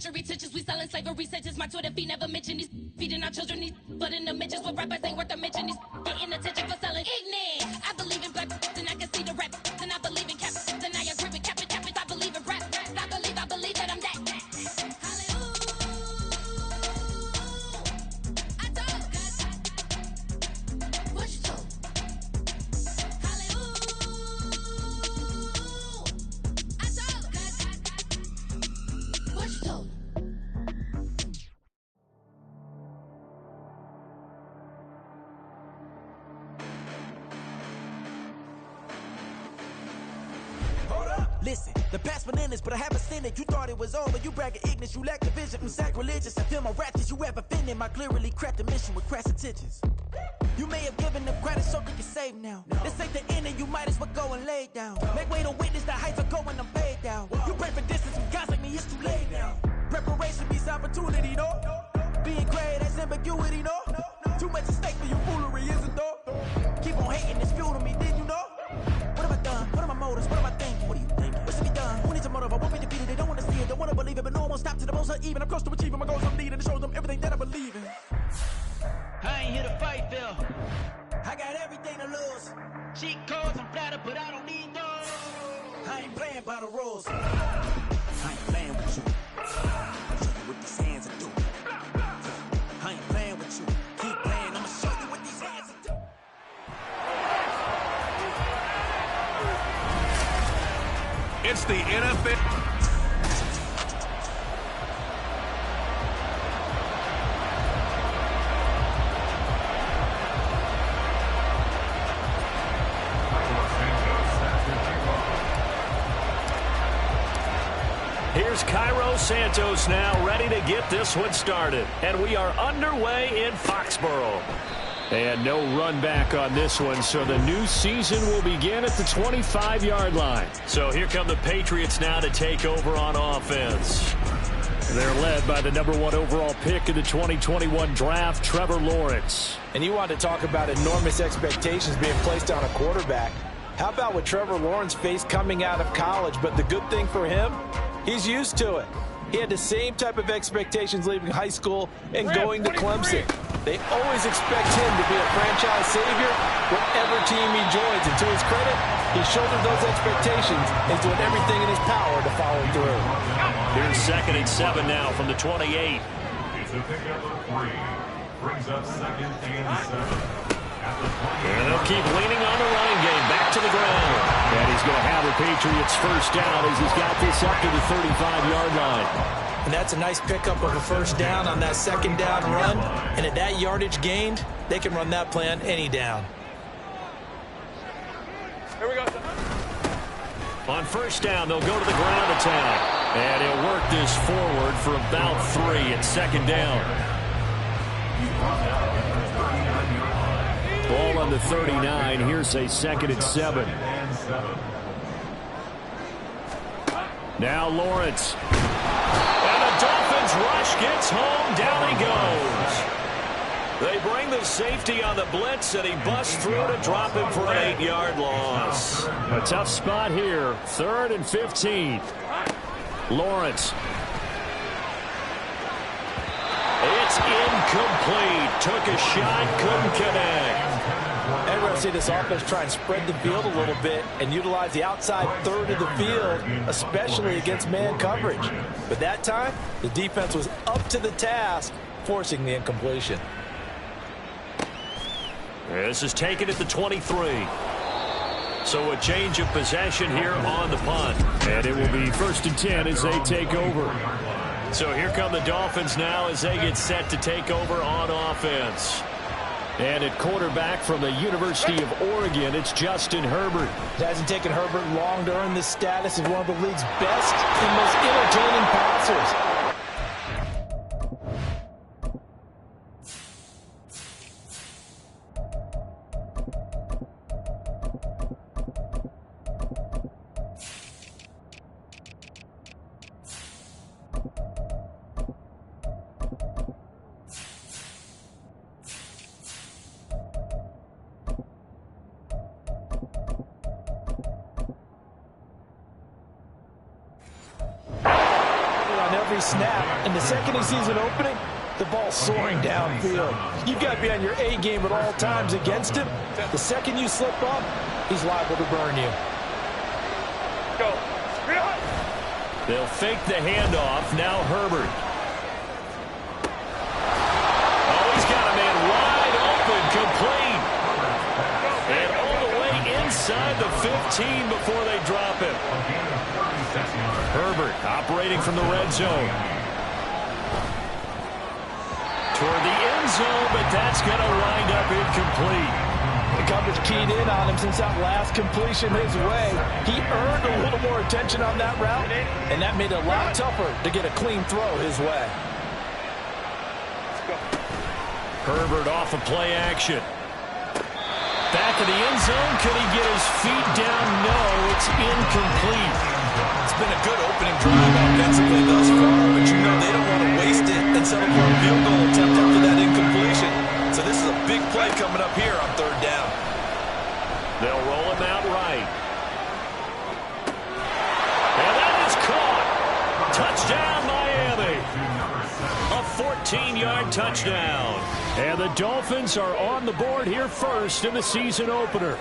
century teachers, we selling slavery sentences. My Twitter feed never mention these feeding our children these, but in the mentions with rappers ain't worth a mention. These getting attention for selling ignorant. I believe in black, then I can see the rap. Then I believe in cap, then I agree with cap. I believe in rap. I believe that I'm that. Listen, the past bananas, but I haven't seen it. You thought it was over, you bragging ignorance, you lack the vision from sacrilegious. I feel my raptors, you have offended my clearly crafted mission with crass intentions. You may have given them credit so they can save now. This ain't the end and you might as well go and lay down. Make way to witness the heights are going, I'm paid down. You pray for distance from guys like me, it's too late now. Preparation beats opportunity, no? Being great, that's ambiguity, no? Too much at stake for your foolery, isn't though? Keep on hating, it's fuel to me, did you know? What have I done? What are my motives? What am I thinking? What do you think? What's to be done? Who needs a motive? I won't be defeated. They don't want to see it. Don't want to believe it. But no one will stop to the most uneven. I'm close to achieving my goals. I'm leading to show them everything that I believe in. I ain't here to fight, Phil. I got everything to lose. Cheat codes, I'm flattered, but I don't need those. I ain't playing by the rules. I ain't playing with you. I'll show you what these hands are doing. I ain't playing with you. Keep playing. I'ma show you what these hands are doing. It's the NFL. Here's Cairo Santos now ready to get this one started. And we are underway in Foxborough. And no run back on this one, so the new season will begin at the 25-yard line. So here come the Patriots now to take over on offense. They're led by the #1 overall pick in the 2021 draft, Trevor Lawrence. And you want to talk about enormous expectations being placed on a quarterback. How about what Trevor Lawrence faced coming out of college? But the good thing for him, he's used to it. He had the same type of expectations leaving high school and going to Clemson. They always expect him to be a franchise savior whatever team he joins. And to his credit, he shouldered those expectations and is doing everything in his power to follow through. Here's 2nd and 7 now from the 28. It's a pickup of 3. Brings up 2nd and 7. And they'll keep leaning on the running game. Back to the ground. And he's going to have the Patriots first down as he's got this up to the 35-yard line. And that's a nice pickup of a first down on that 2nd down run. And at that yardage gained, they can run that play on any down. Here we go. On first down, they'll go to the ground attack. And he'll work this forward for about 3 at 2nd down. Ball on the 39. Here's a 2nd and 7. Now Lawrence. And the Dolphins rush gets home. Down he goes. They bring the safety on the blitz, and he busts through to drop him for an 8-yard loss. A tough spot here. 3rd and 15. Lawrence. It's incomplete. Took a shot, couldn't connect. And we're going to see this offense try and spread the field a little bit and utilize the outside third of the field, especially against man coverage. But that time, the defense was up to the task, forcing the incompletion. This is taken at the 23. So a change of possession here on the punt. And it will be 1st and 10 as they take over. So here come the Dolphins now as they get set to take over on offense. And at quarterback from the University of Oregon, it's Justin Herbert. It hasn't taken Herbert long to earn this status as one of the league's best and most entertaining passers. every snap, and the second he sees an opening, the ball's soaring downfield. You've got to be on your A game at all times against him. The second you slip up, he's liable to burn you. Go. They'll fake the handoff. Now Herbert. Oh, he's got a man wide open, complete. And all the way inside the 15 before they drop him. Herbert operating from the red zone. Toward the end zone, but that's going to wind up incomplete. The coverage keyed in on him since that last completion his way. He earned a little more attention on that route, and that made it a lot tougher to get a clean throw his way. Herbert off of play action. Back of the end zone. Could he get his feet down? No, it's incomplete. It's been a good opening drive offensively thus far, but you know they don't want to waste it and settle for a field goal attempt after that incompletion. So this is a big play coming up here on third down. They'll roll him out right. And that is caught. Touchdown, Miami. A 14-yard touchdown. And the Dolphins are on the board here first in the season opener.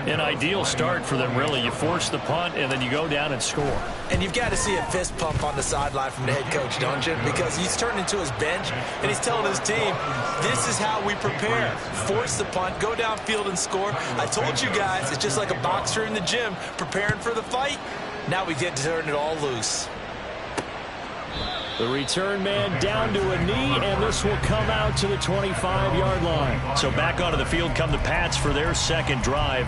An ideal start for them, really. You force the punt, and then you go down and score. And you've got to see a fist pump on the sideline from the head coach, don't you? Because he's turned into his bench, and he's telling his team, this is how we prepare. Force the punt, go downfield and score. I told you guys, it's just like a boxer in the gym preparing for the fight. Now we get to turn it all loose. The return man down to a knee, and this will come out to the 25-yard line. So back onto the field come the Pats for their second drive.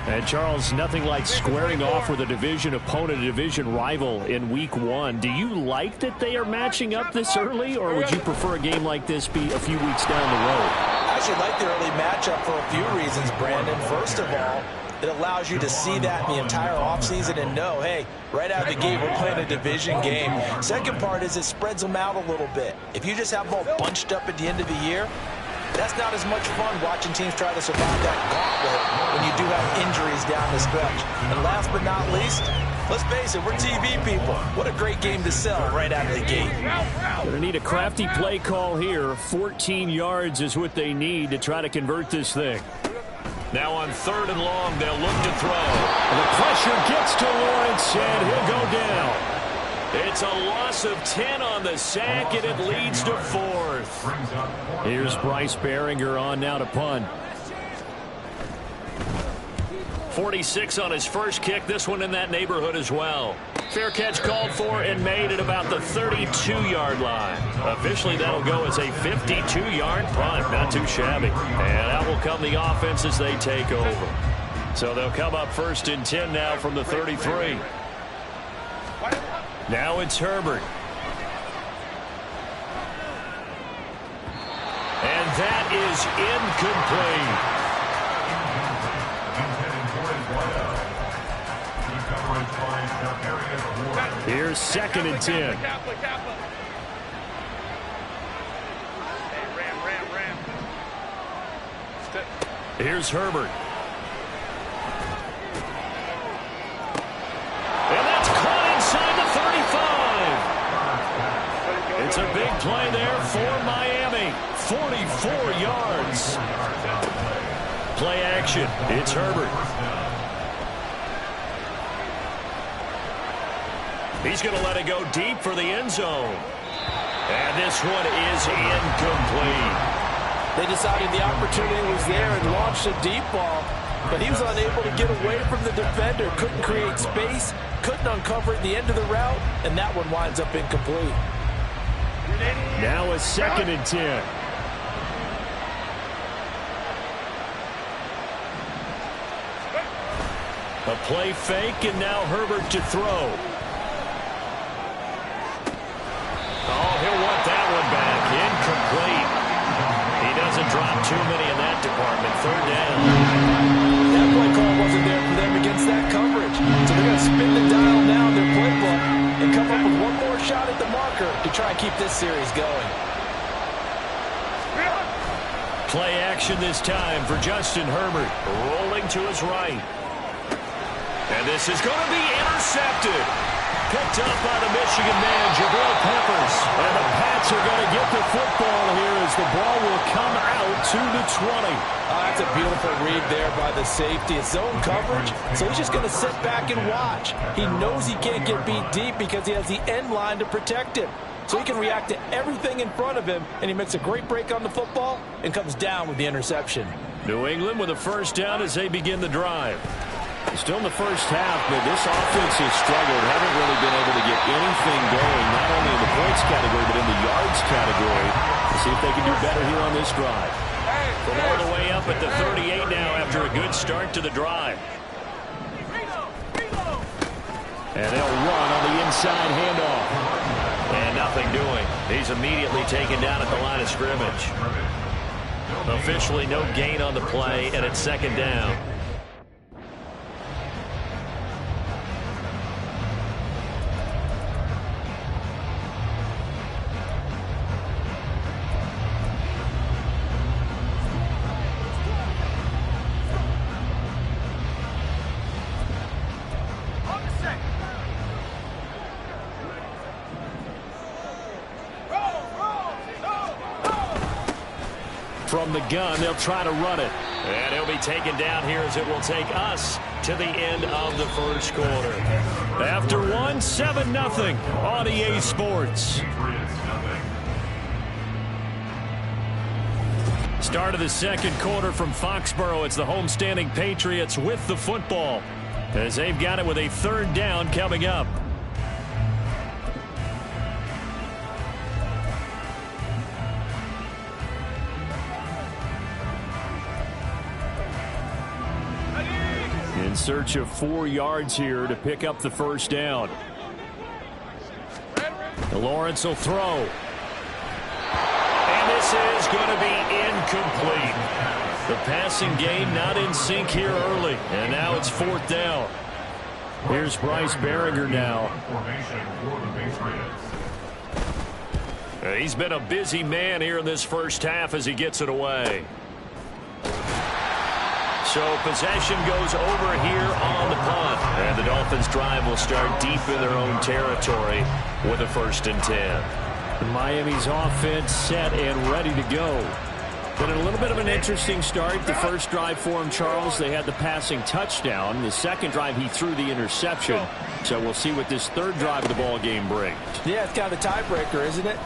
And, Charles, nothing like squaring off with a division opponent, a division rival in Week 1. Do you like that they are matching up this early, or would you prefer a game like this be a few weeks down the road? I actually like the early matchup for a few reasons, Brandon. First of all, it allows you to see that in the entire offseason and know, hey, right out of the gate, we're playing a division game. Second part is it spreads them out a little bit. If you just have them all bunched up at the end of the year, that's not as much fun watching teams try to survive that gauntlet when you do have injuries down the stretch. And last but not least, let's face it, we're TV people. What a great game to sell right out of the gate. Going to need a crafty play call here. 14 yards is what they need to try to convert this thing. Now on third and long, they'll look to throw. The pressure gets to Lawrence, and he'll go down. It's a loss of 10 on the sack, and it leads to fourth. Here's Bryce Behringer on now to punt. 46 on his first kick. This one in that neighborhood as well. Fair catch called for and made at about the 32-yard line. Officially, that'll go as a 52-yard punt. Not too shabby. And out will come the offense as they take over. So they'll come up first and 10 now from the 33. Now it's Herbert. And that is incomplete. Here's second and 10. Here's Herbert. And that's caught inside the 35. It's a big play there for Miami. 44 yards. Play action. It's Herbert. He's going to let it go deep for the end zone. And this one is incomplete. They decided the opportunity was there and launched a deep ball, but he was unable to get away from the defender, couldn't create space, couldn't uncover at the end of the route, and that one winds up incomplete. Now a second and 10. A play fake, and now Herbert to throw. Oh, he'll want that one back. Incomplete. He doesn't drop too many in that department. Third down. That play call wasn't there for them against that coverage. So they're going to spin the dial now in their playbook and come up with one more shot at the marker to try and keep this series going. Play action this time for Justin Herbert. Rolling to his right. And this is going to be intercepted. picked up by the Michigan man, Jabril Peppers. And the Pats are going to get the football here as the ball will come out to the 20. That's a beautiful read there by the safety. It's zone coverage, so he's just going to sit back and watch. He knows he can't get beat deep because he has the end line to protect him. So he can react to everything in front of him, and he makes a great break on the football and comes down with the interception. New England with a first down as they begin the drive. Still in the first half, but this offense has struggled. Haven't really been able to get anything going, not only in the points category, but in the yards category. Let's see if they can do better here on this drive. From all the way up at the 38 now after a good start to the drive. And they'll run on the inside handoff. And nothing doing. He's immediately taken down at the line of scrimmage. Officially no gain on the play, and it's second down. From the gun, they'll try to run it. And he'll be taken down here as it will take us to the end of the first quarter. After 7-0 on EA Sports. Start of the second quarter from Foxborough. It's the homestanding Patriots with the football as they've got it with a third down coming up. In search of 4 yards here to pick up the first down. Lawrence will throw. And this is going to be incomplete. The passing game not in sync here early. And now it's fourth down. Here's Bryce Behringer now. He's been a busy man here in this first half as he gets it away. So possession goes over here on the punt. And the Dolphins drive will start deep in their own territory with a 1st and 10. Miami's offense set and ready to go. Been a little bit of an interesting start. The first drive for him, Charles, they had the passing touchdown. The second drive, he threw the interception. So we'll see what this third drive of the ball game brings. Yeah, it's kind of a tiebreaker, isn't it?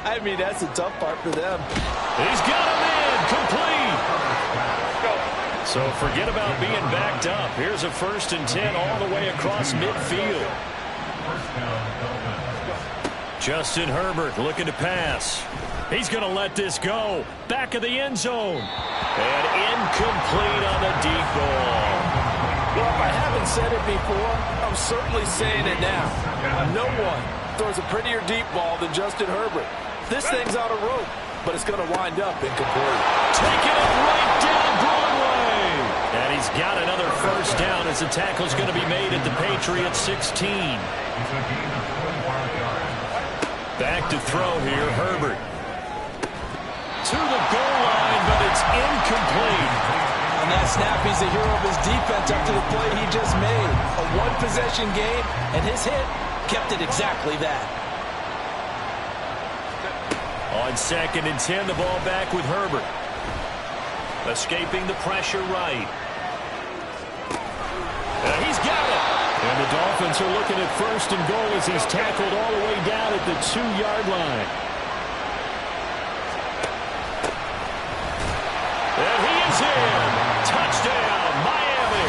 I mean, that's the tough part for them. He's got him in. Complete. So forget about being backed up. Here's a 1st and 10 all the way across midfield. Justin Herbert looking to pass. He's going to let this go. Back of the end zone. And incomplete on the deep ball. Well, if I haven't said it before, I'm certainly saying it now. No one throws a prettier deep ball than Justin Herbert. This thing's on a rope, but it's going to wind up incomplete. Taking it right down Broadway. And he's got another first down as the tackle's going to be made at the Patriots 16. Back to throw here, Herbert. To the goal line, but it's incomplete. On that snap, he's a hero of his defense up to the play he just made. A one-possession game, and his hit kept it exactly that. On 2nd and 10, the ball back with Herbert. Escaping the pressure right. He's got it. And the Dolphins are looking at 1st and goal as he's tackled all the way down at the 2-yard line. And he is in. Touchdown, Miami.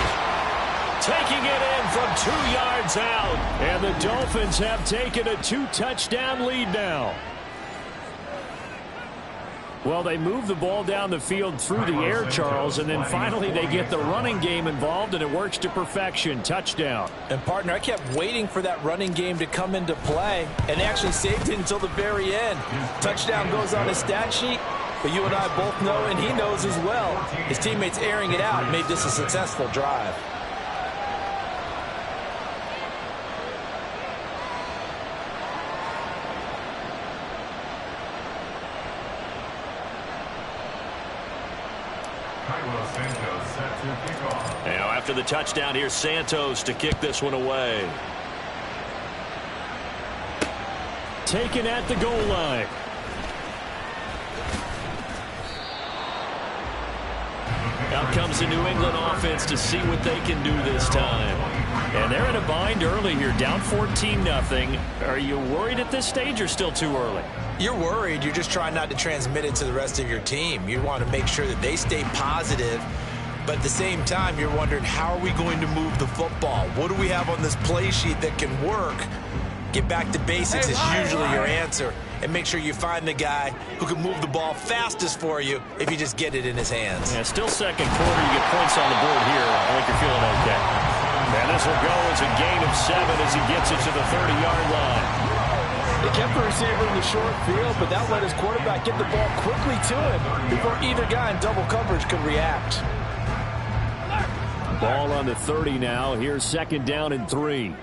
Taking it in from 2 yards out. And the Dolphins have taken a 2-touchdown lead now. Well, they move the ball down the field through the air, Charles, and then finally they get the running game involved, and it works to perfection. Touchdown. And, partner, I kept waiting for that running game to come into play, and they actually saved it until the very end. Touchdown goes on his stat sheet, but you and I both know, and he knows as well, his teammates airing it out made this a successful drive. Now after the touchdown, here's Santos to kick this one away. taken at the goal line. Out comes the New England offense to see what they can do this time. And they're in a bind early here, down 14-0. Are you worried at this stage or still too early? You're worried. You're just trying not to transmit it to the rest of your team. You want to make sure that they stay positive. But at the same time, you're wondering, how are we going to move the football? What do we have on this play sheet that can work? Get back to basics is usually your answer. And make sure you find the guy who can move the ball fastest for you if you just get it in his hands. Yeah, still second quarter. You get points on the board here. I think you're feeling okay. And this will go as a gain of 7 as he gets it to the 30-yard line. They kept the receiver in the short field, but that let his quarterback get the ball quickly to him before either guy in double coverage could react. Ball on the 30 now. Here's 2nd down and 3.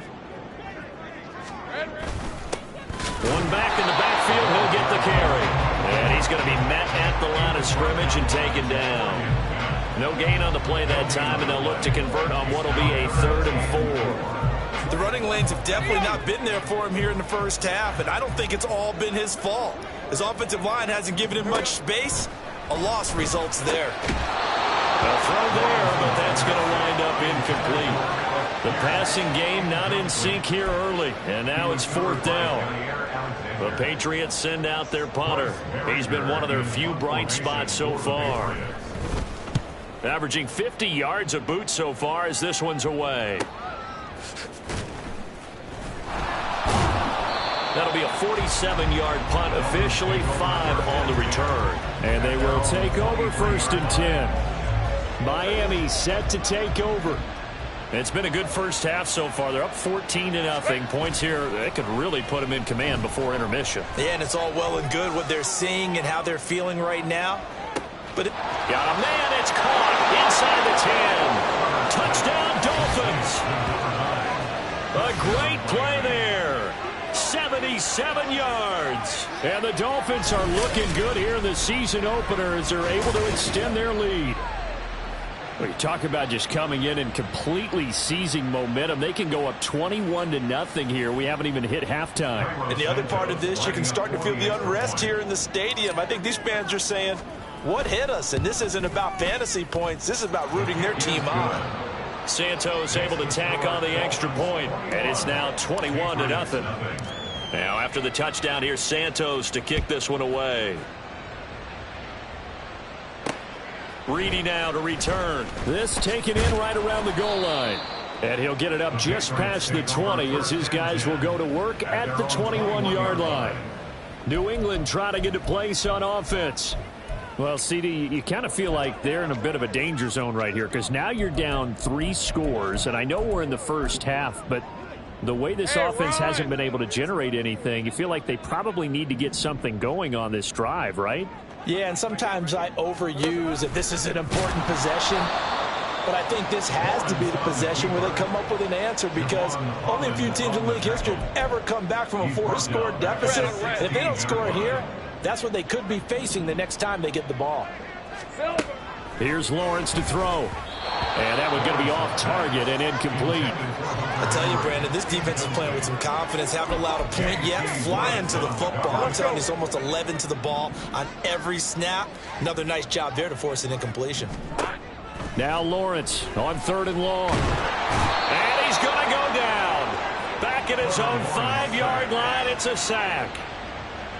One back in the backfield. He'll get the carry. And he's going to be met at the line of scrimmage and taken down. No gain on the play that time, and they'll look to convert on what will be a 3rd and 4. The running lanes have definitely not been there for him here in the first half, and I don't think it's all been his fault. His offensive line hasn't given him much space. A loss results there. A throw there, but that's going to wind up incomplete. The passing game not in sync here early, and now it's 4th down. The Patriots send out their punter. He's been one of their few bright spots so far. Averaging 50 yards a boot so far as this one's away. That'll be a 47-yard punt, officially 5 on the return. And they will take over 1st and 10. Miami set to take over. It's been a good first half so far. They're up 14-0. Points here, they could really put them in command before intermission. Yeah, and it's all well and good what they're seeing and how they're feeling right now. But got a man, it's caught inside the 10. Touchdown, Dolphins. A great play there. 77 yards. And the Dolphins are looking good here in the season opener as they're able to extend their lead. Well, you talk about just coming in and completely seizing momentum. They can go up 21-0 here. We haven't even hit halftime. And the other part of this, you can start to feel the unrest here in the stadium. I think these fans are saying, what hit us? And this isn't about fantasy points. This is about rooting their team on. Santos able to tack on the extra point, and it's now 21-0. Now after the touchdown, here's Santos to kick this one away. Reedy now to return. This taken in right around the goal line. And he'll get it up just past the 20 as his guys will go to work at the 21-yard line. New England trying to get a place on offense. Well, CD, you kind of feel like they're in a bit of a danger zone right here because now you're down 3 scores, and I know we're in the first half, but the way this offense hasn't been able to generate anything, you feel like they probably need to get something going on this drive, right? Yeah, and sometimes I overuse that this is an important possession, but I think this has to be the possession where they come up with an answer because only a few teams in league history have ever come back from a 4-score deficit. And if they don't score here, that's what they could be facing the next time they get the ball. Here's Lawrence to throw. And that one's going to be off target and incomplete. I tell you, Brandon, this defense is playing with some confidence. Haven't allowed a point yet. Flying to the football. I'm telling you, it's almost 11 to the ball on every snap. Another nice job there to force an incompletion. Now Lawrence on 3rd and long. And he's going to go down. Back at his own 5-yard line, it's a sack.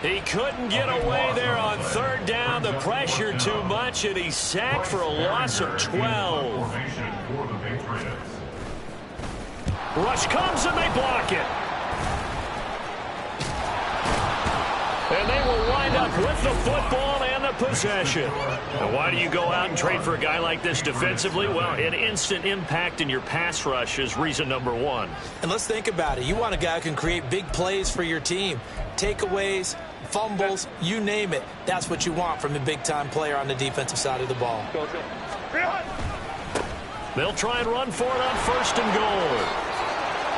He couldn't get away there on 3rd down. The pressure too much, and he's sacked for a loss of 12. Rush comes, and they block it. And they will wind up with the football and the possession. Now, why do you go out and trade for a guy like this defensively? Well, an instant impact in your pass rush is reason number 1. And let's think about it. You want a guy who can create big plays for your team. Takeaways, fumbles, you name it. That's what you want from a big-time player on the defensive side of the ball. They'll try and run for it on 1st and goal.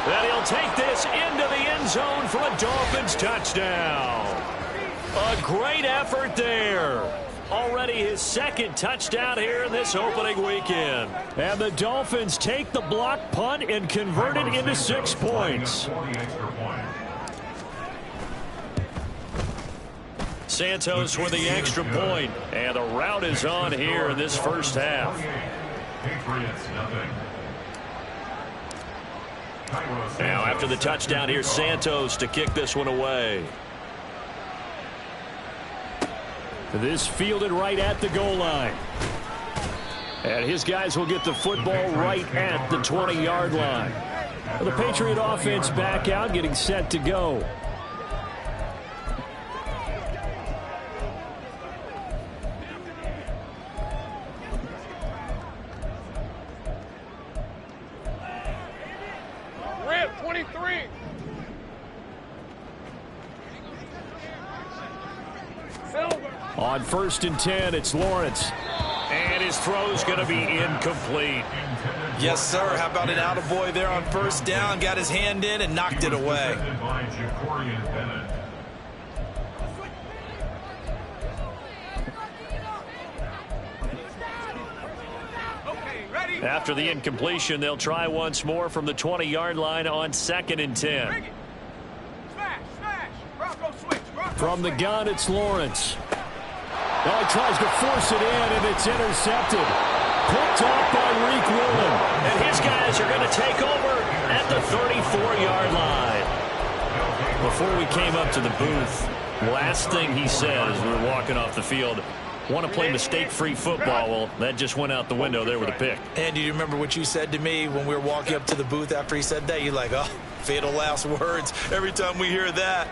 And he'll take this into the end zone for a Dolphins touchdown. A great effort there. Already his 2nd touchdown here in this opening weekend. And the Dolphins take the block punt and convert it into 6 points. Santos with the extra point, and the rout is on here in this first half. Patriots nothing. Now after the touchdown, here's Santos to kick this one away. This fielded right at the goal line. And his guys will get the football right at the 20-yard line. The Patriot offense back out, getting set to go. Rip, 23. On 1st and 10, it's Lawrence. And his throw's going to be incomplete. Yes, sir. How about an attaboy there on 1st down? Got his hand in and knocked it away. After the incompletion, they'll try once more from the 20-yard line on 2nd and 10. From the gun, it's Lawrence. Now he tries to force it in, and it's intercepted. Picked off by Reek Woolen. And his guys are going to take over at the 34-yard line. Before we came up to the booth, last thing he said as we were walking off the field, want to play mistake-free football. Well, that just went out the window there with a pick. And do you remember what you said to me when we were walking up to the booth after he said that? You're like, oh, fatal last words. Every time we hear that,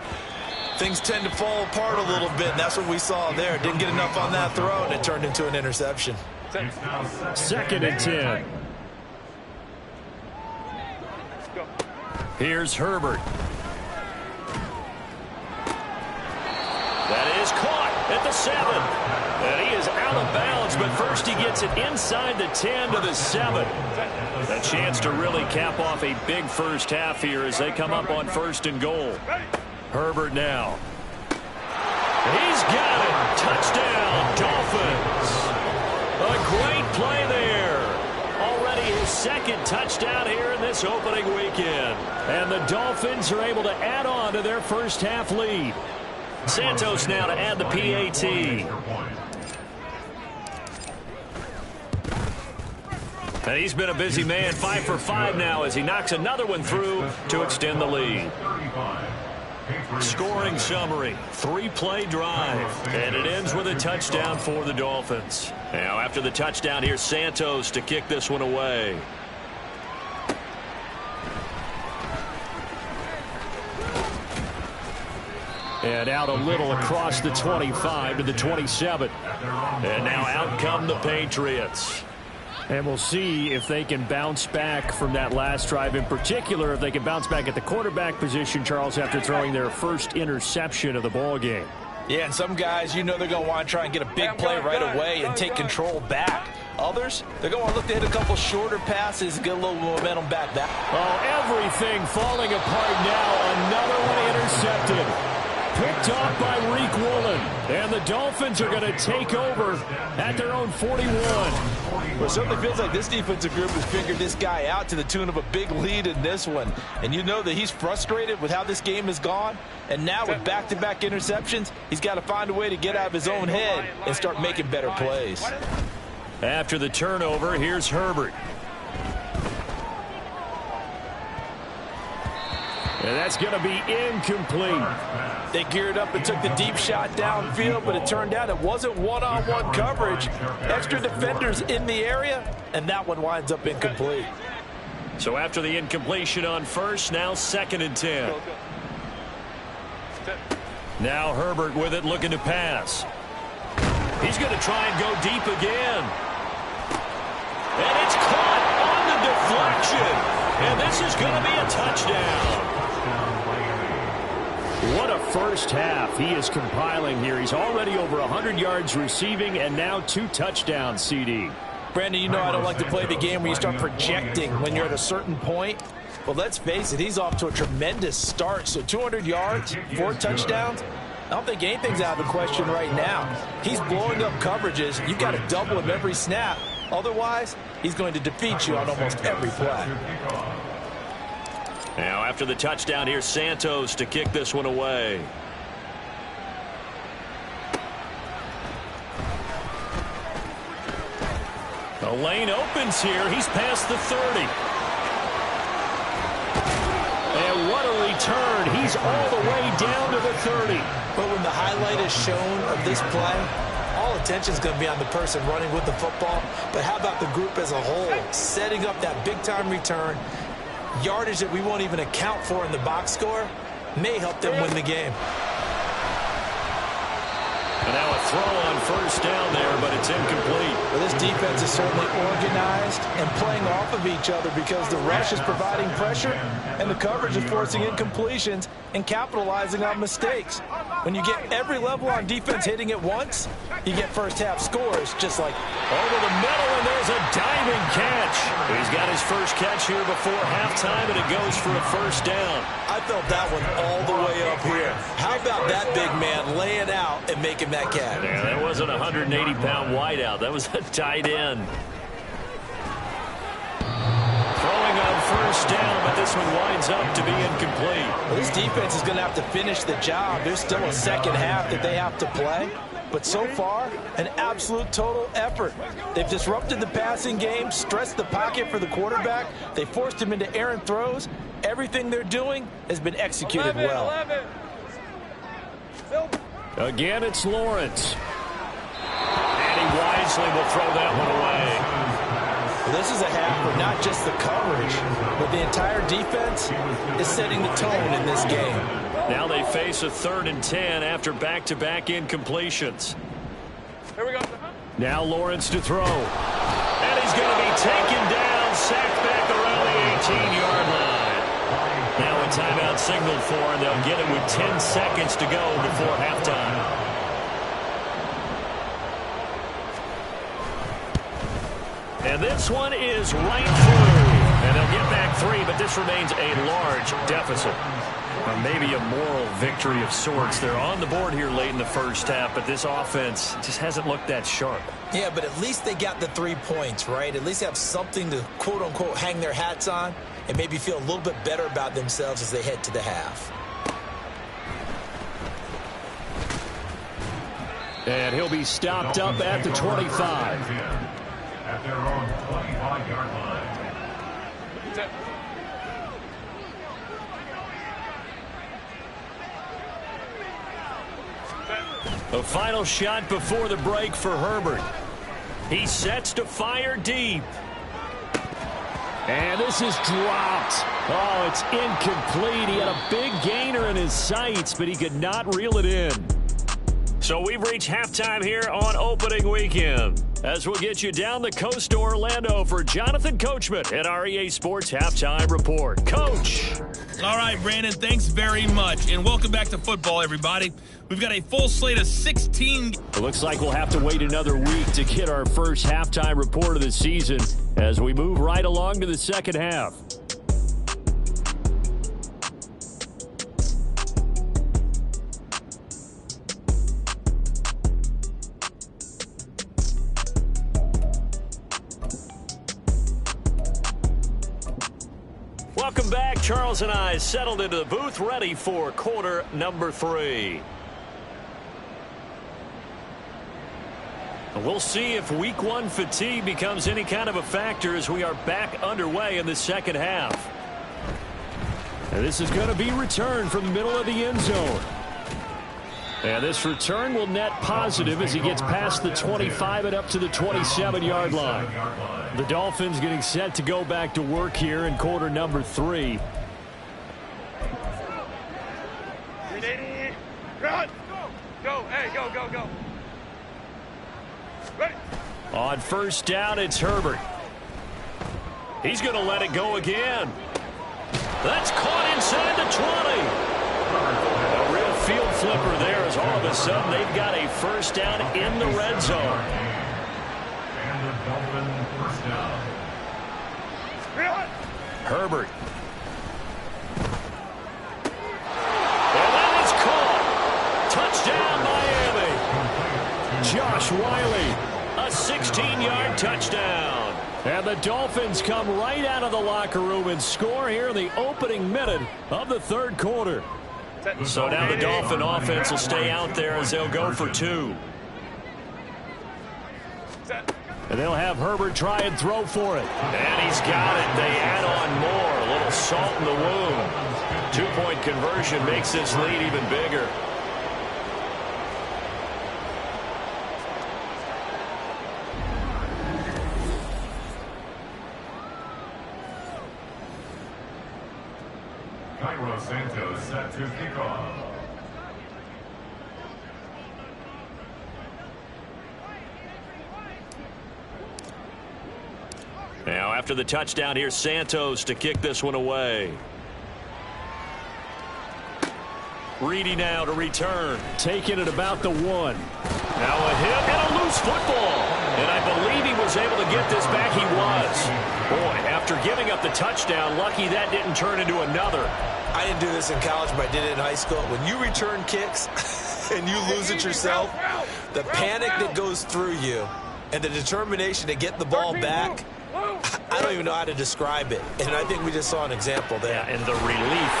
things tend to fall apart a little bit, and that's what we saw there. Didn't get enough on that throw, and it turned into an interception. 2nd and 10. Here's Herbert. That is caught at the 7. And he is out of bounds, but first he gets it inside the 10 to the 7. A chance to really cap off a big first half here as they come up on 1st and goal. Herbert now. He's got it. Touchdown, Dolphins. A great play there. Already his 2nd touchdown here in this opening weekend. And the Dolphins are able to add on to their first half lead. Santos now to add the PAT. And he's been a busy man, 5 for 5 now as he knocks another one through to extend the lead. Scoring summary, 3-play drive, and it ends with a touchdown for the Dolphins. Now after the touchdown, here's Santos to kick this one away. And out a little across the 25 to the 27. And now out come the Patriots. And we'll see if they can bounce back from that last drive. In particular, if they can bounce back at the quarterback position, Charles, after throwing their first interception of the ball game. Yeah, and some guys, you know they're going to want to try and get a big play right away and take control back. Others, they're going to want to look to hit a couple shorter passes and get a little momentum back. Oh, everything falling apart now. Another one intercepted. Picked off by Reek Woolen. And the Dolphins are going to take over at their own 41. Well, it certainly feels like this defensive group has figured this guy out to the tune of a big lead in this one. And you know that he's frustrated with how this game has gone. And now with back-to-back interceptions, he's got to find a way to get out of his own head and start making better plays. After the turnover, here's Herbert. And that's going to be incomplete. They geared up and took the deep shot downfield, but it turned out it wasn't one-on-one coverage. Extra defenders in the area, and that one winds up incomplete. So after the incompletion on 1st, now 2nd and 10. Now Herbert with it, looking to pass. He's going to try and go deep again. And it's caught on the deflection. And this is going to be a touchdown. What a first half he is compiling here. He's already over 100 yards receiving and now 2 touchdowns, CD. Brandon, you know I don't like to play the game where you start projecting when you're at a certain point. But let's face it, he's off to a tremendous start. So 200 yards, 4 touchdowns. I don't think anything's out of the question right now. He's blowing up coverages. You've got to double him every snap. Otherwise, he's going to defeat you on almost every play. Now after the touchdown, here's Santos to kick this one away. The lane opens here. He's past the 30. And what a return. He's all the way down to the 30. But when the highlight is shown of this play, all attention is going to be on the person running with the football. But how about the group as a whole? Setting up that big-time return, yardage that we won't even account for in the box score, may help them win the game. And now a throw on first down there, but it's incomplete. Well, this defense is certainly organized and playing off of each other because the rush is providing pressure and the coverage is forcing incompletions and capitalizing on mistakes. When you get every level on defense hitting at once, you get first-half scores just like over the middle, and there's a diving catch. He's got his first catch here before halftime, and it goes for a first down. I felt that one all the way up here. How about that big man laying out and making that catch? Yeah, that wasn't a 180-pound wideout. That was a tight end. Throwing on first down, but this one winds up to be incomplete. Well, this defense is going to have to finish the job. There's still a second half that they have to play. But so far, an absolute total effort. They've disrupted the passing game, stressed the pocket for the quarterback. They forced him into errant throws. Everything they're doing has been executed well. Again, it's Lawrence. And he wisely will throw that one away. Well, this is a half where not just the coverage, but the entire defense is setting the tone in this game. Now they face a 3rd and 10 after back-to-back incompletions. Here we go. Now Lawrence to throw. And he's going to be taken down, sacked back around the 18-yard line. Now a timeout signaled for, and they'll get it with 10 seconds to go before halftime. And this one is right through. And they'll get back 3, but this remains a large deficit. Or maybe a moral victory of sorts. They're on the board here late in the first half, but this offense just hasn't looked that sharp. Yeah, but at least they got the 3 points, right? At least have something to, quote-unquote, hang their hats on and maybe feel a little bit better about themselves as they head to the half. And he'll be stopped up at the 25. At their own 25-yard line. The final shot before the break for Herbert. He sets to fire deep. And this is dropped. Oh, it's incomplete. He had a big gainer in his sights, but he could not reel it in. So we've reached halftime here on opening weekend. As we'll get you down the coast to Orlando for Jonathan Coachman at our EA Sports Halftime Report. Coach. All right, Brandon, thanks very much. And welcome back to football, everybody. We've got a full slate of 16. It looks like we'll have to wait another week to get our first halftime report of the season as we move right along to the second half. Welcome back. Charles and I settled into the booth ready for quarter number 3. We'll see if week 1 fatigue becomes any kind of a factor as we are back underway in the second half. And this is going to be returned from the middle of the end zone. And this return will net positive as he gets past the 25 and up to the 27-yard line. The Dolphins getting set to go back to work here in quarter number 3. Run! Go! Hey, go, go, go! Ready! On first down, it's Herbert. He's going to let it go again. That's caught inside the 20. A real field flipper there as all of a sudden they've got a first down in the red zone. And the Dolphin first down. Herbert. And that is caught. Touchdown, Miami. Josh Wiley, a 16-yard touchdown. And the Dolphins come right out of the locker room and score here in the opening minute of the third quarter. So now the Dolphin offense will stay out there as they'll go for 2. And they'll have Herbert try and throw for it. And he's got it. They add on more. A little salt in the wound. 2-point conversion makes this lead even bigger. Santos set to kick off. Now after the touchdown, here's Santos to kick this one away. Reedy now to return. Taking it about the 1. Now a hit and a loose football. And I believe he was able to get this back. He was. Boy, after giving up the touchdown, lucky that didn't turn into another. I didn't do this in college, but I did it in high school. When you return kicks and you lose it yourself, the panic that goes through you and the determination to get the ball back, I don't even know how to describe it. And I think we just saw an example there. Yeah, and the relief.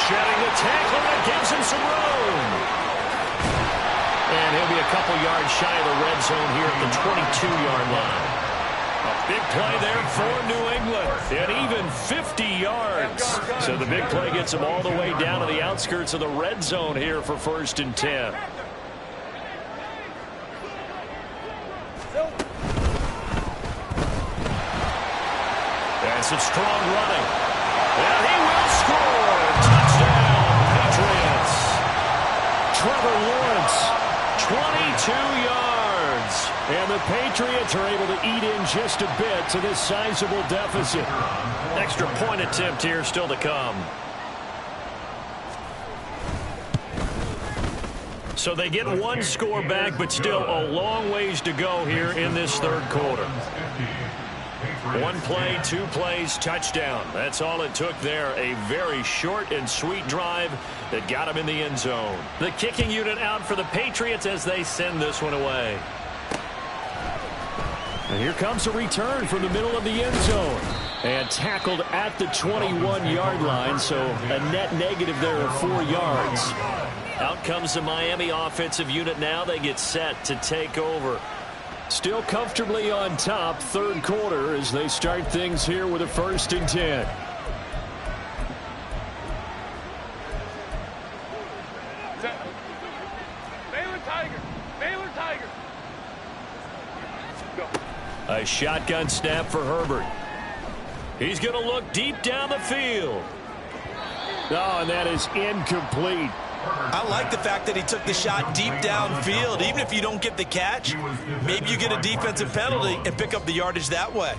Shedding the tackle that gives him some room. And he'll be a couple yards shy of the red zone here at the 22-yard line. A big play there for New England. And even 50 yards. So the big play gets him all the way down to the outskirts of the red zone here for 1st and 10. And some strong running. And he will score. Touchdown, Patriots. Trevor Lawrence, 22 yards. And the Patriots are able to eat in just a bit to this sizable deficit. Extra point attempt here still to come. So they get one score back, but still a long ways to go here in this 3rd quarter. 1 play, 2 plays, touchdown. That's all it took there. A very short and sweet drive that got him in the end zone. The kicking unit out for the Patriots as they send this one away. And here comes a return from the middle of the end zone. And tackled at the 21-yard line, so a net negative there of 4 yards. Out comes the Miami offensive unit now. They get set to take over. Still comfortably on top, 3rd quarter as they start things here with a 1st and 10. Baylor Tiger. Baylor Tiger. Go. A shotgun snap for Herbert. He's going to look deep down the field. Oh, and that is incomplete. I like the fact that he took the shot deep downfield. Even if you don't get the catch, maybe you get a defensive penalty and pick up the yardage that way.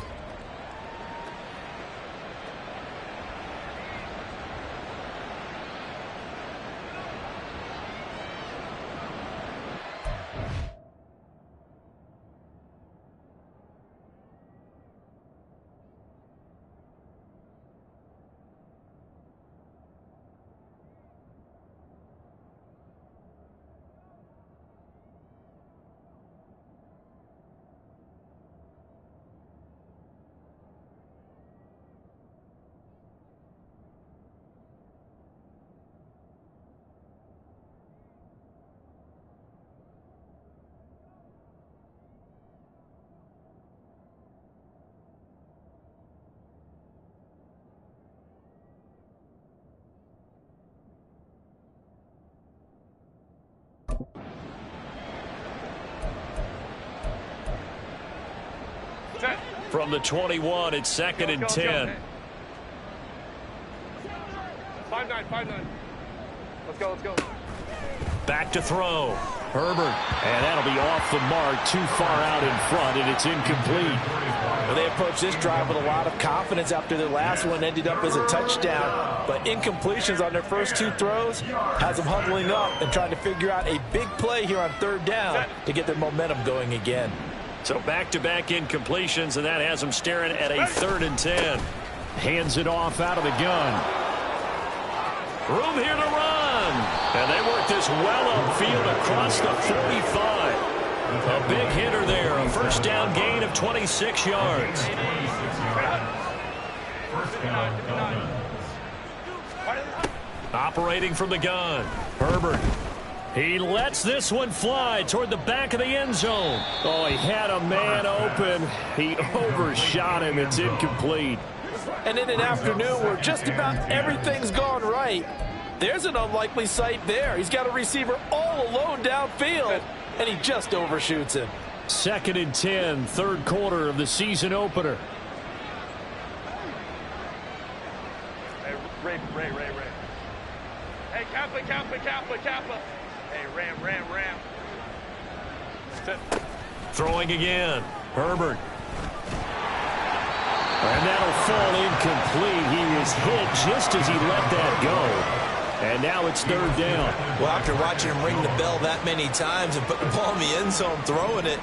From the 21, it's 2nd and 10. 5-9. Let's go. Back to throw. Herbert. And that'll be off the mark, too far out in front, and it's incomplete. Well, they approached this drive with a lot of confidence after their last one ended up as a touchdown. But incompletions on their first 2 throws has them huddling up and trying to figure out a big play here on 3rd down to get their momentum going again. So back-to-back incompletions, and that has them staring at a 3rd and 10. Hands it off out of the gun. Room here to run. And they work this well upfield across the 45. A big hitter there. A 1st down gain of 26 yards. Operating from the gun. Herbert. He lets this one fly toward the back of the end zone. Oh, he had a man open. He overshot him. It's incomplete. And in an afternoon where just about everything's gone right, there's an unlikely sight there. He's got a receiver all alone downfield, and he just overshoots him. 2nd and 10, third quarter of the season opener. Hey, Ray. Hey, Kappa. Hey, Ram. Throwing again. Herbert. And that'll fall incomplete. He was hit just as he let that go. And now it's 3rd down. Well, after watching him ring the bell that many times and put the ball in the end zone, throwing it,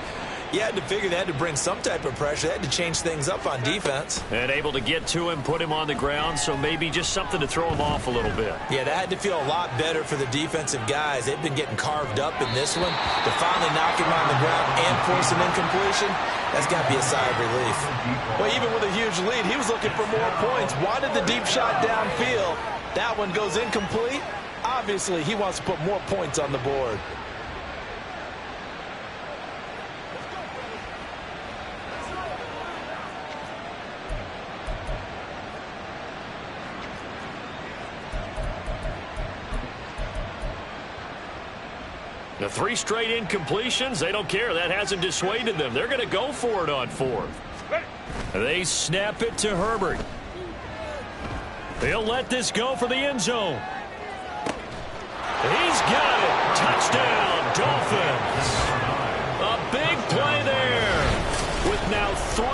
you had to figure they had to bring some type of pressure. They had to change things up on defense. And able to get to him, put him on the ground, so maybe just something to throw him off a little bit. Yeah, that had to feel a lot better for the defensive guys. They've been getting carved up in this one. To finally knock him on the ground and force an incompletion, that's got to be a sigh of relief. Well, even with a huge lead, he was looking for more points. Wanted the deep shot downfield. That one goes incomplete. Obviously, he wants to put more points on the board. The 3 straight incompletions, they don't care. That hasn't dissuaded them. They're going to go for it on 4th. They snap it to Herbert. They'll let this go for the end zone. He's got it. Touchdown, Dolphins. A big play there with now 3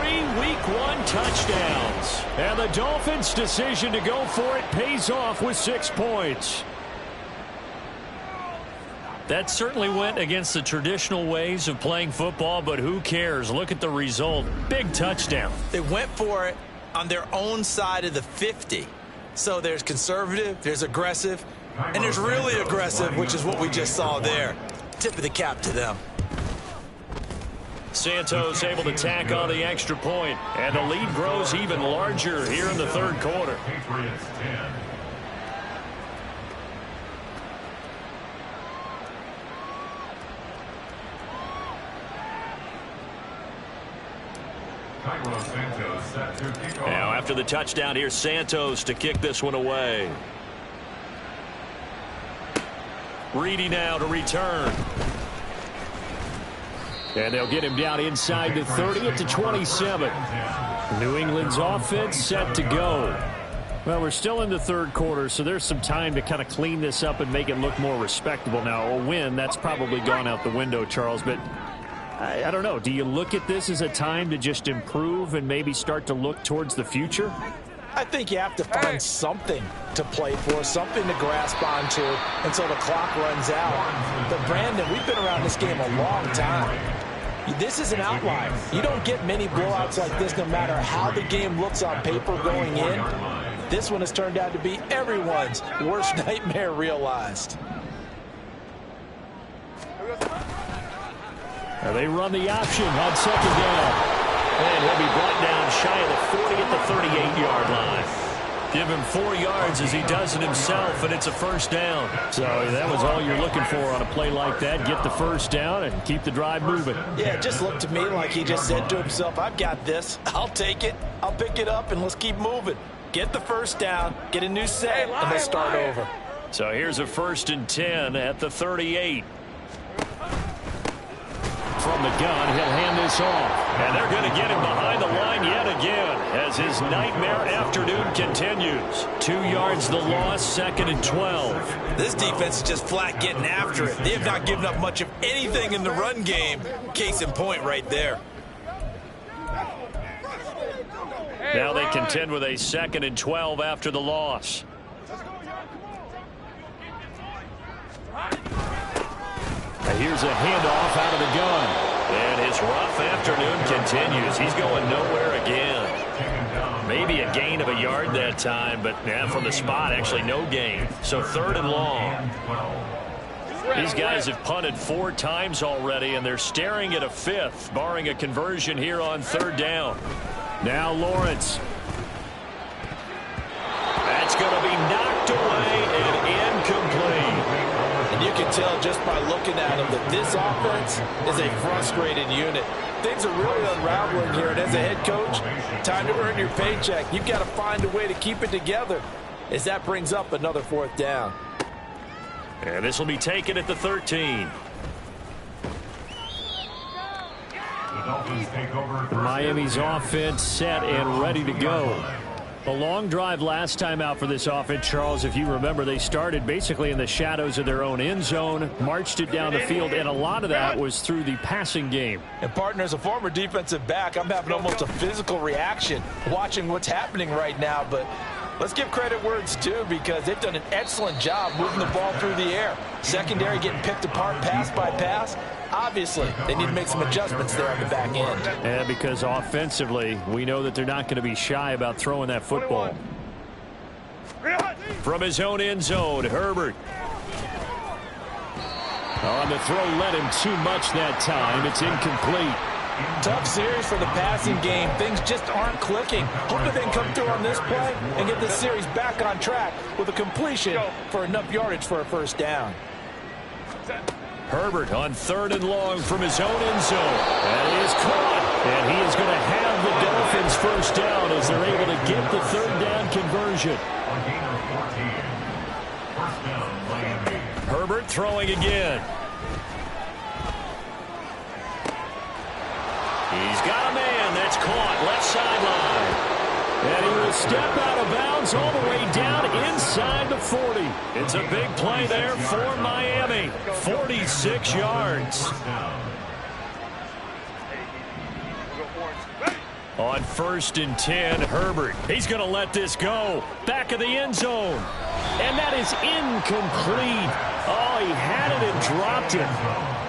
Week 1 touchdowns. And the Dolphins' decision to go for it pays off with 6 points. That certainly went against the traditional ways of playing football, but who cares? Look at the result. Big touchdown. They went for it on their own side of the 50. So there's conservative, there's aggressive, and there's really aggressive, which is what we just saw there. Tip of the cap to them. Santos able to tack on the extra point, and the lead grows even larger here in the 3rd quarter. Patriots 10. Now after the touchdown, here's Santos to kick this one away. Reedy now to return. And they'll get him down inside the 30 at the 27. New England's offense set to go. Well, we're still in the 3rd quarter, so there's some time to kind of clean this up and make it look more respectable. Now, a win, that's probably gone out the window, Charles, but I don't know. Do you look at this as a time to just improve and maybe start to look towards the future? I think you have to find something to play for, something to grasp onto until the clock runs out. But, Brandon, we've been around this game a long time. This is an outlier. You don't get many blowouts like this no matter how the game looks on paper going in. This one has turned out to be everyone's worst nightmare realized. Now they run the option on 2nd down. And he'll be brought down shy of the 40 at the 38-yard line. Give him 4 yards as he does it himself, and it's a 1st down. So that was all you're looking for on a play like that. Get the 1st down and keep the drive moving. Yeah, it just looked to me like he just said to himself, I've got this. I'll take it. I'll pick it up, and let's keep moving. Get the 1st down, get a new set, and let's start over. So here's a 1st and 10 at the 38. From the gun, he'll hand this off. And they're going to get him behind the line yet again as his nightmare afternoon continues. 2 yards the loss, 2nd and 12. This defense is just flat getting after it. They have not given up much of anything in the run game. Case in point right there. Now they contend with a 2nd and 12 after the loss. Here's a handoff out of the gun. And his rough afternoon continues. He's going nowhere again. Maybe a gain of a yard that time, but from the spot, actually no gain. So 3rd and long. These guys have punted 4 times already, and they're staring at a 5th, barring a conversion here on 3rd down. Now Lawrence. That's going to be knocked away and incomplete. And you can tell just by looking at them that this offense is a frustrated unit. Things are really unraveling here, and as a head coach, time to earn your paycheck. You've got to find a way to keep it together as that brings up another 4th down. And this will be taken at the 13. Miami's offense set and ready to go. A long drive last time out for this offense, Charles. If you remember, they started basically in the shadows of their own end zone, marched it down the field, and a lot of that was through the passing game. And, partner, as a former defensive back, I'm having almost a physical reaction watching what's happening right now. But let's give credit where it's due, because they've done an excellent job moving the ball through the air. Secondary getting picked apart pass by pass. Obviously, they need to make some adjustments there on the back end. And because offensively, we know that they're not going to be shy about throwing that football. From his own end zone, Herbert. On the throw, led him too much that time. It's incomplete. Tough series for the passing game. Things just aren't clicking. Hoping they can come through on this play and get this series back on track with a completion for enough yardage for a 1st down. Herbert on 3rd and long from his own end zone. And he is caught. And he is going to have the Dolphins 1st down as they're able to get the 3rd down conversion. Herbert throwing again. He's got a man that's caught left sideline. And he will step out of bounds all the way down inside the 40. It's a big play there for Miami. 46 yards. On 1st and 10, Herbert. He's going to let this go. Back of the end zone. And that is incomplete. Oh, he had it and dropped it.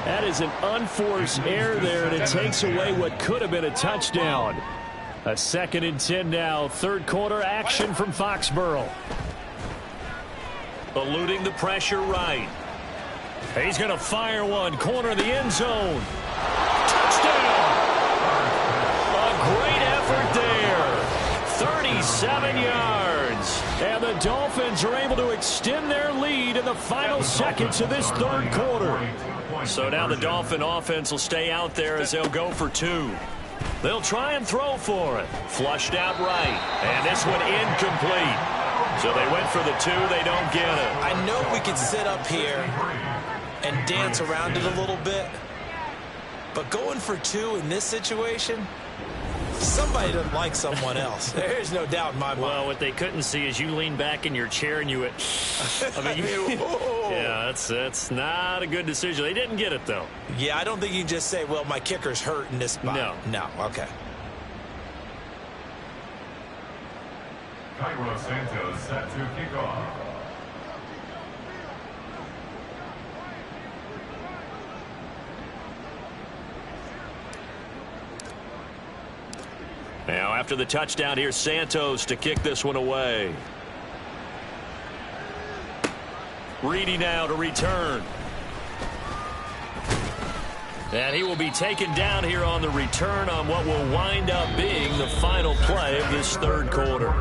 That is an unforced error there, and it takes away what could have been a touchdown. A 2nd and 10 now. 3rd quarter action from Foxborough. Eluding the pressure right. He's going to fire one. Corner of the end zone. Touchdown! A great effort there. 37 yards. And the Dolphins are able to extend their lead in the final seconds of this 3rd quarter. So now the Dolphin offense will stay out there as they'll go for 2. They'll try and throw for it. Flushed out right. And this one incomplete. So they went for the 2. They don't get it. I know we could sit up here and dance around it a little bit, but going for 2 in this situation, somebody doesn't like someone else. There's no doubt in my mind. Well, what they couldn't see is you lean back in your chair and you went, I mean, yeah, that's not a good decision. They didn't get it, though. Yeah, I don't think you can just say, well, my kicker's hurt in this spot. No, okay. Cairo Santos set to kick off. Now, after the touchdown, here's Santos to kick this one away. Reedy now to return. And he will be taken down here on the return on what will wind up being the final play of this 3rd quarter.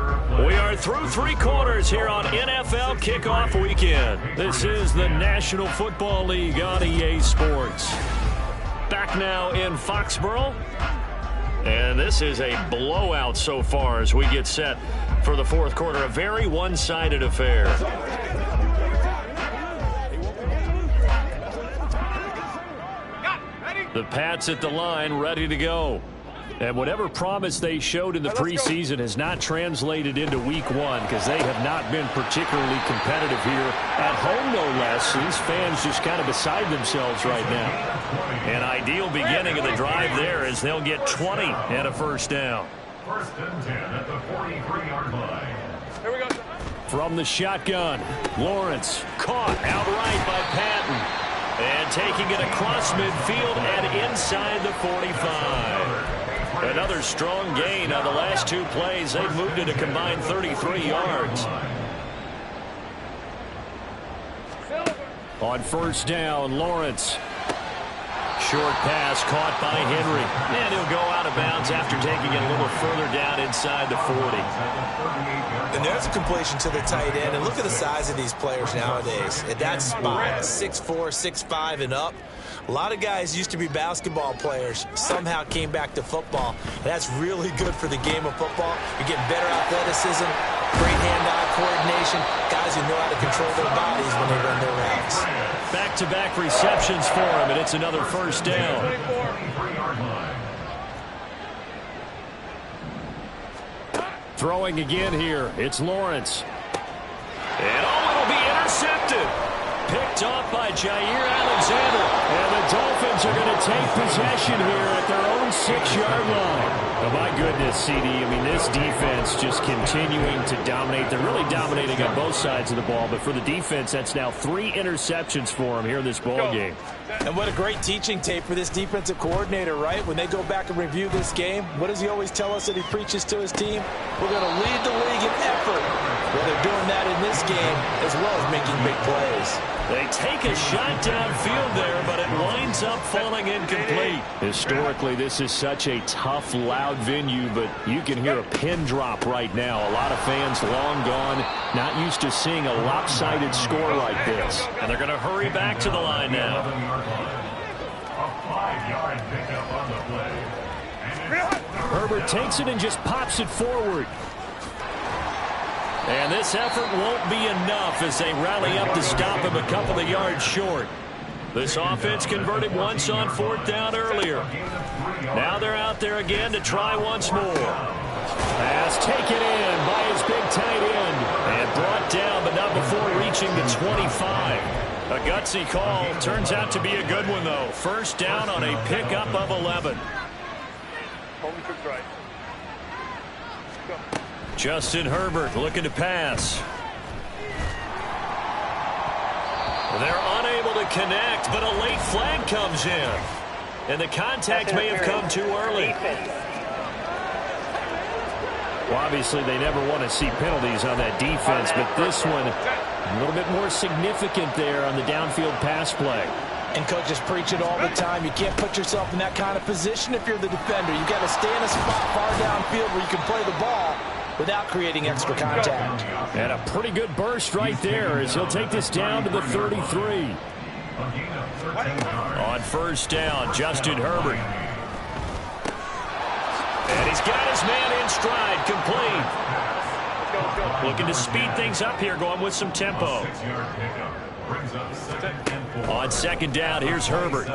We are through 3 quarters here on NFL Kickoff Weekend. This is the National Football League on EA Sports. Back now in Foxborough. And this is a blowout so far as we get set for the 4th quarter. A very one-sided affair. The Pats at the line, ready to go. And whatever promise they showed in the preseason has not translated into week 1 because they have not been particularly competitive here at home, no less. These fans just kind of beside themselves right now. An ideal beginning of the drive there as they'll get 20 and a 1st down. 1st and 10 at the 43-yard line. Here we go. From the shotgun, Lawrence caught outright by Patton. And taking it across midfield and inside the 45. Another strong gain on the last 2 plays. They've moved it a combined 33 yards. On 1st down, Lawrence. short pass caught by Henry. And he'll go out of bounds after taking it a little further down inside the 40. And there's a completion to the tight end. And look at the size of these players nowadays. At that spot, 6'4", 6'5", and up. A lot of guys used to be basketball players, somehow came back to football. And that's really good for the game of football. You're getting better athleticism, great hand-eye coordination, guys who know how to control their bodies when they run their routes. Back-to-back receptions for him, and it's another first down. Throwing again here, it's Lawrence. And it'll be intercepted. Picked off by Jair Alexander. And the Dolphins are going to take possession here at their own 6-yard line. Oh, my goodness, CD. I mean, this defense just continuing to dominate. They're really dominating on both sides of the ball. But for the defense, that's now 3 interceptions for them here in this ball game. And what a great teaching tape for this defensive coordinator, right? When they go back and review this game, what does he always tell us that he preaches to his team? We're going to lead the league in effort. Well, they're doing that in this game as well as making big plays. They take a shot downfield there, but it winds up falling incomplete. Historically, this is such a tough, loud venue, but you can hear a pin drop right now. A lot of fans long gone, not used to seeing a lopsided score like this. And they're going to hurry back to the line now. A 5-yard pickup on the play. Herbert takes it and just pops it forward. And this effort won't be enough as they rally up to stop him a couple of yards short. This offense converted once on 4th down earlier. Now they're out there again to try once more. Pass taken in by his big tight end. And brought down, but not before reaching the 25. A gutsy call. Turns out to be a good one, though. First down on a pickup of 11. Justin Herbert looking to pass. They're unable to connect, but a late flag comes in. And the contact may have come too early. Well, obviously, they never want to see penalties on that defense, but this one a little bit more significant there on the downfield pass play. And coaches preach it all the time. You can't put yourself in that kind of position if you're the defender. You've got to stay in a spot far downfield where you can play the ball without creating extra contact. And a pretty good burst right there as he'll take this down to the 33. On first down, Justin Herbert. And he's got his man in stride, complete. Looking to speed things up here, going with some tempo. On second down, here's Herbert.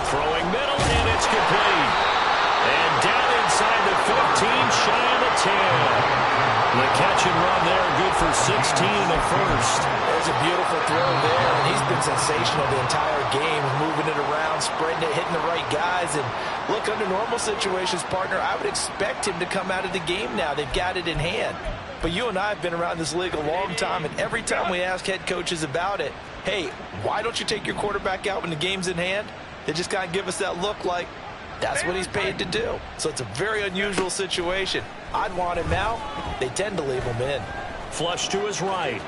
Throwing middle, and it's complete. And down inside the 15, shy of the 10. The catch and run there, good for 16 in the first. There's a beautiful throw there, and he's been sensational the entire game, moving it around, spreading it, hitting the right guys. And look, under normal situations, partner, I would expect him to come out of the game now. They've got it in hand. But you and I have been around this league a long time, and every time we ask head coaches about it, hey, why don't you take your quarterback out when the game's in hand? They just kind of give us that look like, that's what he's paid to do. So it's a very unusual situation. I'd want him out. They tend to leave him in. Flush to his right.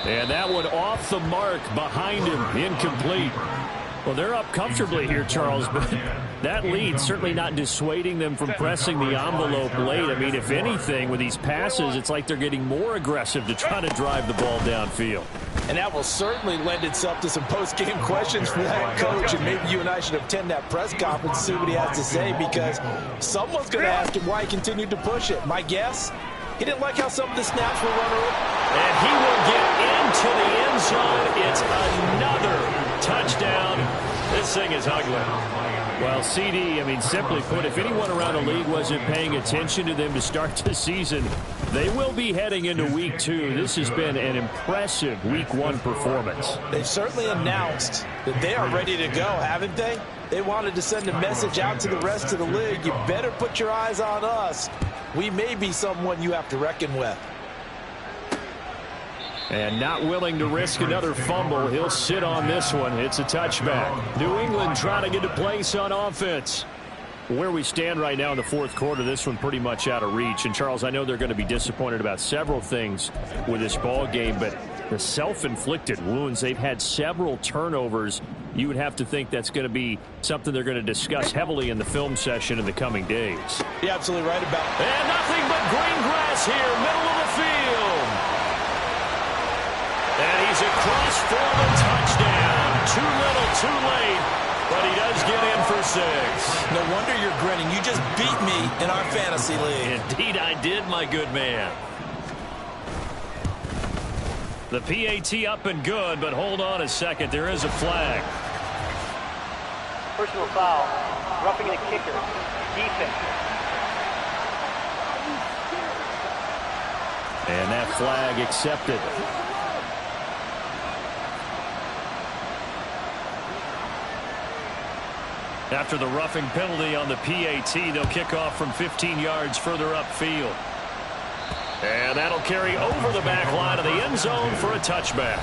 And that one off the mark behind him. Incomplete. Well, they're up comfortably here, Charles, but that lead certainly not dissuading them from pressing the envelope late. I mean, if anything, with these passes, it's like they're getting more aggressive to try to drive the ball downfield. And that will certainly lend itself to some post-game questions for that coach, and maybe you and I should attend that press conference and see what he has to say, because someone's going to ask him why he continued to push it. My guess, he didn't like how some of the snaps were run early. And he will get into the end zone. It's another touchdown. This thing is ugly. Well, CD, I mean, simply put, if anyone around the league wasn't paying attention to them to start the season, they will be heading into week 2. This has been an impressive week 1 performance. They've certainly announced that they are ready to go, haven't they? They wanted to send a message out to the rest of the league. You better put your eyes on us. We may be someone you have to reckon with. And not willing to risk another fumble. He'll sit on this one. It's a touchback. New England trying to get a place on offense. Where we stand right now in the fourth quarter, this one pretty much out of reach. And, Charles, I know they're going to be disappointed about several things with this ball game, but the self-inflicted wounds, they've had several turnovers you would have to think that's going to be something they're going to discuss heavily in the film session in the coming days. You're absolutely right about that. And nothing but green grass here, middle of the field. And he's across for the touchdown. Too little, too late, but he does get in for 6. No wonder you're grinning. You just beat me in our fantasy league. Indeed I did, my good man. The PAT up and good, but hold on a second. There is a flag. Personal foul. Roughing the kicker. Defense. And that flag accepted. After the roughing penalty on the PAT, they'll kick off from 15 yards further upfield. And that'll carry over the back line of the end zone for a touchback.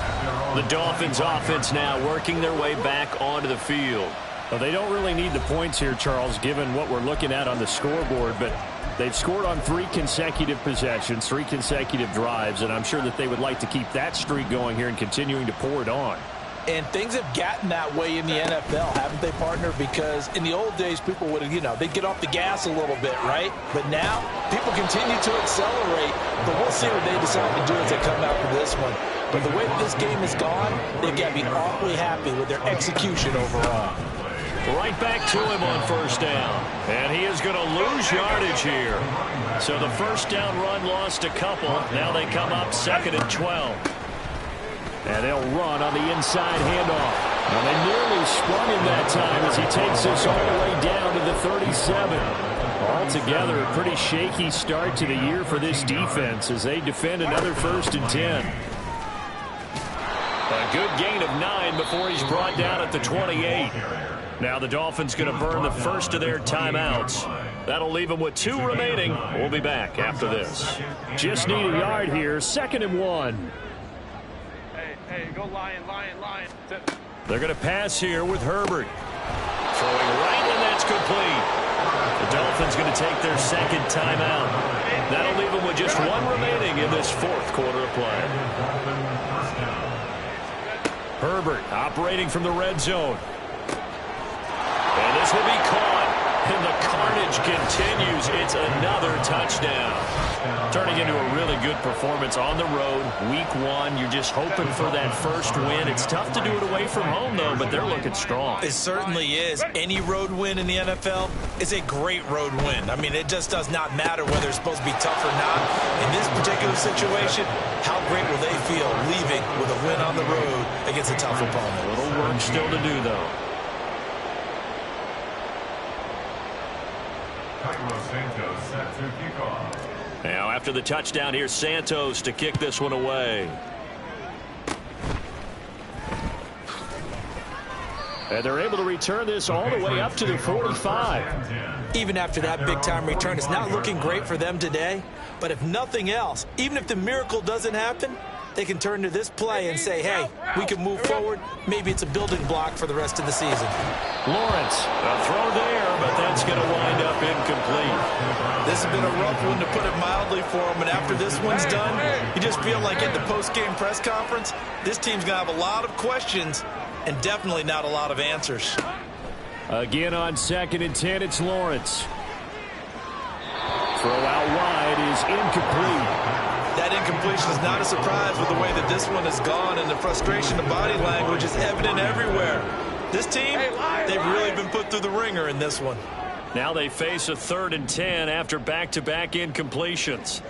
The Dolphins offense now working their way back onto the field. Well, they don't really need the points here, Charles, given what we're looking at on the scoreboard, but they've scored on 3 consecutive possessions, 3 consecutive drives, and I'm sure that they would like to keep that streak going here and continuing to pour it on. And things have gotten that way in the NFL, haven't they, partner? Because in the old days, people would have, they'd get off the gas a little bit, right? But now, people continue to accelerate. But we'll see what they decide to do as they come out for this one. But the way this game has gone, they've got to be awfully happy with their execution overall. Right back to him on first down. And he is going to lose yardage here. So the first down run lost a couple. Now they come up 2nd and 12. And they'll run on the inside handoff. And they nearly sprung him that time as he takes this all the way down to the 37. Altogether, a pretty shaky start to the year for this defense as they defend another 1st and 10. A good gain of 9 before he's brought down at the 28. Now the Dolphins going to burn the first of their timeouts. That'll leave them with 2 remaining. We'll be back after this. Just need a yard here. 2nd and 1. Hey, go Lion. They're going to pass here with Herbert. Throwing right, and that's complete. The Dolphins going to take their 2nd timeout. That'll leave them with just 1 remaining in this 4th quarter of play. Herbert operating from the red zone. And this will be caught. And the carnage continues. It's another touchdown. Turning into a really good performance on the road. Week 1, you're just hoping for that first win. It's tough to do it away from home, though, but they're looking strong. It certainly is. Any road win in the NFL is a great road win. I mean, it just does not matter whether it's supposed to be tough or not. In this particular situation, how great will they feel leaving with a win on the road against a tough opponent? A little work still to do, though. Now, after the touchdown, here's Santos to kick this one away. And they're able to return this all the way up to the 45. Even after that big-time return, it's not looking great for them today. But if nothing else, even if the miracle doesn't happen, they can turn to this play and say, hey, we can move forward. Maybe it's a building block for the rest of the season. Lawrence, a throw there, but that's going to wind up incomplete. This has been a rough one, to put it mildly, for him. And after this one's done, you just feel like at the post-game press conference, this team's going to have a lot of questions and definitely not a lot of answers. Again on 2nd and 10, it's Lawrence. Throw out wide is incomplete. That incompletion is not a surprise with the way that this one has gone, and the frustration of body language is evident everywhere. This team, they've really been put through the ringer in this one. Now they face a 3rd and 10 after back-to-back incompletions.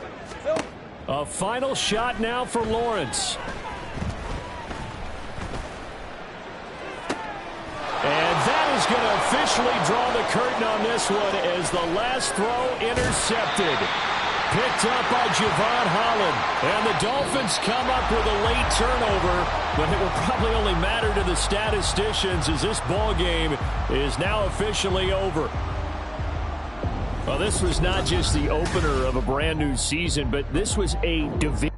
A final shot now for Lawrence. And that is going to officially draw the curtain on this one as the last throw intercepted. Picked up by Javon Holland. And the Dolphins come up with a late turnover, but it will probably only matter to the statisticians as this ball game is now officially over. Well, this was not just the opener of a brand new season, but this was a division.